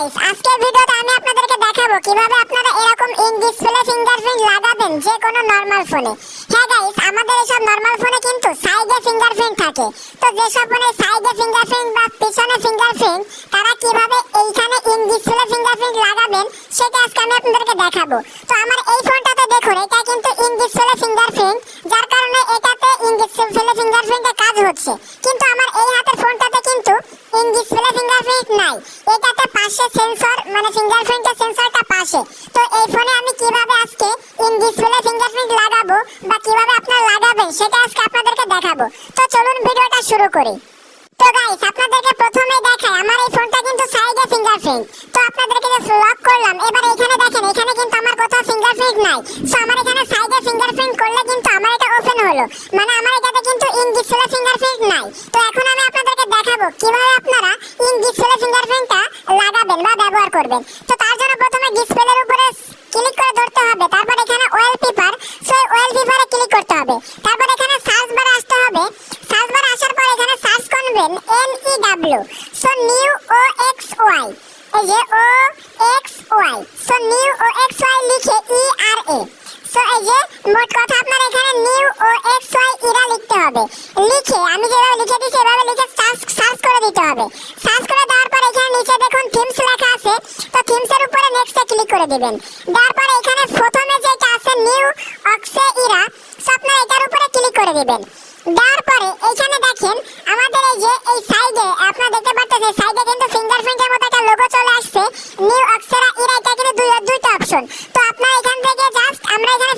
Guys, আজকের ভিডিওতে আমি আপনাদেরকে দেখাবো কিভাবে আপনারা এরকম ইন ডিসপ্লে ফিঙ্গারপ্রিন্ট লাগাবেন যে কোনো নরমাল ফোনে। হ্যাঁ গাইস, আমাদের এসব নরমাল ফোনে কিন্তু সাইডে ফিঙ্গারপ্রিন্ট থাকে। তো যেসব ফোনে সাইডে ফিঙ্গারপ্রিন্ট বা পিছনে ফিঙ্গারপ্রিন্ট, তারা কিভাবে এইখানে ইন ডিসপ্লে ফিঙ্গারপ্রিন্ট লাগাবেন সেটা আজকে আমি আপনাদেরকে দেখাবো। তো আমার এই ফোনটাতে দেখুন, এটা কিন্তু ইন ডিসপ্লে ফিঙ্গারপ্রিন্ট, যার কারণে এটাতে ইন ডিসপ্লে ফিঙ্গারপ্রিন্টের কাজ হচ্ছে। কিন্তু আমার এই হাতের ফোনটাতে কিন্তু ইন ডিসপ্লে ফিঙ্গারপ্রিন্ট নাই, এটাতে পাশে সেন্সর মানে ফিঙ্গারপ্রিন্টের সেন্সরটা পাশে। তো এই ফোনে আমি কিভাবে আজকে ইন ডিসপ্লে ফিঙ্গারপ্রিন্ট লাগাবো বা কিভাবে আপনারা লাগাবেন সেটা আজকে আপনাদেরকে দেখাবো। তো চলুন ভিডিওটা শুরু করি। তো গাইস, আপনাদেরকে প্রথমেই দেখাই আমার এই ফোনটা কিন্তু সাইডে ফিঙ্গারপ্রিন্ট। তো আপনাদেরকে যে লক করলাম, এবার এখানে দেখেন, এখানে কিন্তু আমার কোথাও ফিঙ্গারপ্রিন্ট নাই। সো আমার এখানে সাইডে ফিঙ্গারপ্রিন্ট করলে কিন্তু আমার এটা ওপেন হলো, মানে আমার এটাতে কিন্তু ইন ডিসপ্লে ফিঙ্গারপ্রিন্ট নাই। তো এখন আমি আপনাদেরকে দেখাবো কিভাবে আপনারা ইন ডিসপ্লে ফিঙ্গারপ্রিন্টটা লাগাবেন বা ব্যবহার করবেন। তো তার জন্য প্রথমে ডিসপ্লের উপরে ক্লিক করে ধরতে হবে, তারপর এখানে ওয়ালপেপার, সো ওয়ালপেপারে ক্লিক করতে হবে। তারপর এখানে সার্চ বারে আসতে হবে। সার্চ বারে আসার পর এখানে সার্চ করবেন NEW, সো নিউ OXY, এই যে OXY, সো নিউ OXY লিখে ERA। সো এই যে মোট কথা আপনার এখানে নিউ OXY ইরা লিখতে হবে। লিখে আমি যেভাবে লিখে দিয়েছি এভাবে লিখে সার্চ করে দিতে হবে। সার্চ করে দেওয়ার পর এখানে নিচে দেখুন থিমস লেখা আছে, তো থিমসের উপরে নেক্সটে ক্লিক করে দিবেন। দেওয়ার পরে এখানে প্রথমে যেটা আছে নিউ অক্সে ইরা, সো আপনার এটার উপরে ক্লিক করে দিবেন। দেওয়ার পরে এখানে দেখেন আমাদের এই যে এই সাইডে আপনারা দেখতে পাচ্ছেন, সাইডে কিন্তু ফিঙ্গারপ্রিন্টের মতো একটা লোগো চলে আসছে, নিউ অক্সেরা ইরা, এটা কিন্তু দুইটা অপশন। তো আপনারা এখান থেকে জাস্ট আমরা এখানে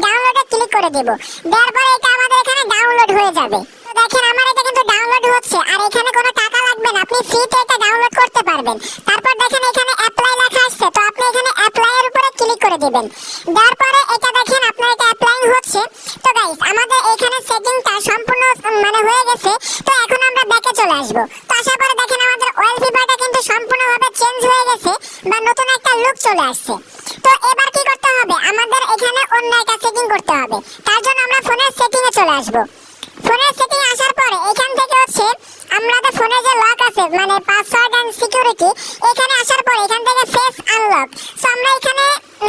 ডাউনলোডে ক্লিক করে দেব। দেওয়ার পরে এটা আমাদের এখানে ডাউনলোড হয়ে যাবে। তো দেখেন আমার এটা কিন্তু ডাউনলোড হচ্ছে, আর এখানে কোনো টাকা লাগবে না, আপনি ফ্রিতে এটা ডাউনলোড করতে পারবেন। তারপর দেখেন এখানে অ্যাপ্লাই লেখা আসছে, তো আপনি এখানে অ্যাপ্লাই এর উপরে ক্লিক করে দিবেন। দেওয়ার পরে এটা দেখেন আপনার এটা অ্যাপ্লাই হচ্ছে। তো গাইস, আমাদের এখানে সেটিংটা সম্পূর্ণ মানে হয়ে গেছে। তো এখন আমরা ব্যাকে চলে আসব। তো আসার পরে দেখেন আমাদের ওয়ালপেপারটা কিন্তু সম্পূর্ণভাবে চেঞ্জ হয়ে গেছে বা নতুন একটা লুক চলে আসছে। তো এবার কি করতে হবে, আমাদের এখানে অন্য একটা সেটিং করতে হবে। তার জন্য আমরা ফোনের সেটিং এ চলে আসব। ফোনের সেটিং আসার পরে এখান থেকে হচ্ছে আমাদের ফোনে যে লক আছে মানে পাসওয়ার্ড এন্ড সিকিউরিটি, এখানে আসার পরে এখান থেকে ফেস আনলক, সো আমরা এখানে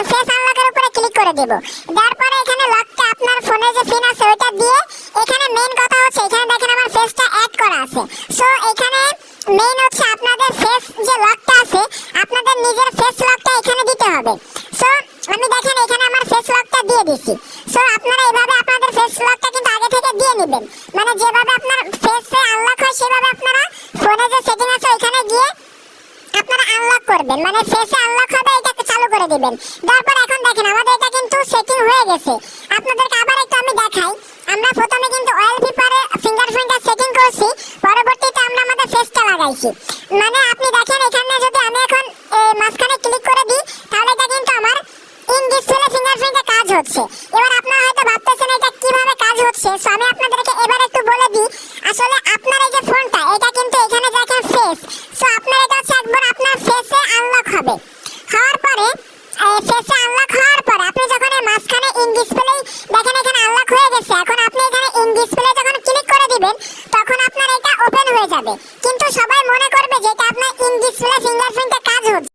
ফেস আনলকের উপরে ক্লিক করে দেব। দেওয়ার পরে এখানে লকটা আপনার ফোনে যে পিন আছে ওটা দিয়ে, এখানে মেইন কথা হচ্ছে এখানে দেখেন আমার ফেসটা অ্যাড করা আছে। সো এখানে মেইন হচ্ছে আপনাদের ফেস যে লকটা আছে, আপনাদের নিজের ফেস লকটা এখানে দিতে হবে। সো আমি দেখেন এখানে আমার ফেস লকটা দিয়ে দিছি। সো আপনারা এইভাবে আপনাদের ফেস লকটা কিন্তু আগে থেকে দিয়ে নেবেন, মানে যেভাবে আপনার ফেসে আনলক হয় সেভাবে আপনারা ফোনে যে সেটিং আছে ওইখানে গিয়ে আপনারা আনলক করবেন, মানে ফেসে আনলক হবে এটাকে চালু করে দিবেন। তারপর এখন দেখেন আমাদের এটা কিন্তু সেটিং হয়ে গেছে। আপনাদেরকে আবার একটু আমি দেখাই, আমরা প্রথমে কিন্তু ওয়ালপেপারে ফিঙ্গারপ্রিন্টটা সেটিং করছি, পরবর্তীতে আমরা আমাদের ফেসটা লাগাইছি। মানে আপনি দেখেন এখানে যদি আমি এখন মাঝখানে ক্লিক করে দিই, তাহলে এটা কিন্তু আমার ইন ডিসপ্লে ফিঙ্গারপ্রিন্টে কাজ হচ্ছে। এবার আপনারা হয়তো ভাবতেছেন এটা কিভাবে কাজ হচ্ছে, সো আমি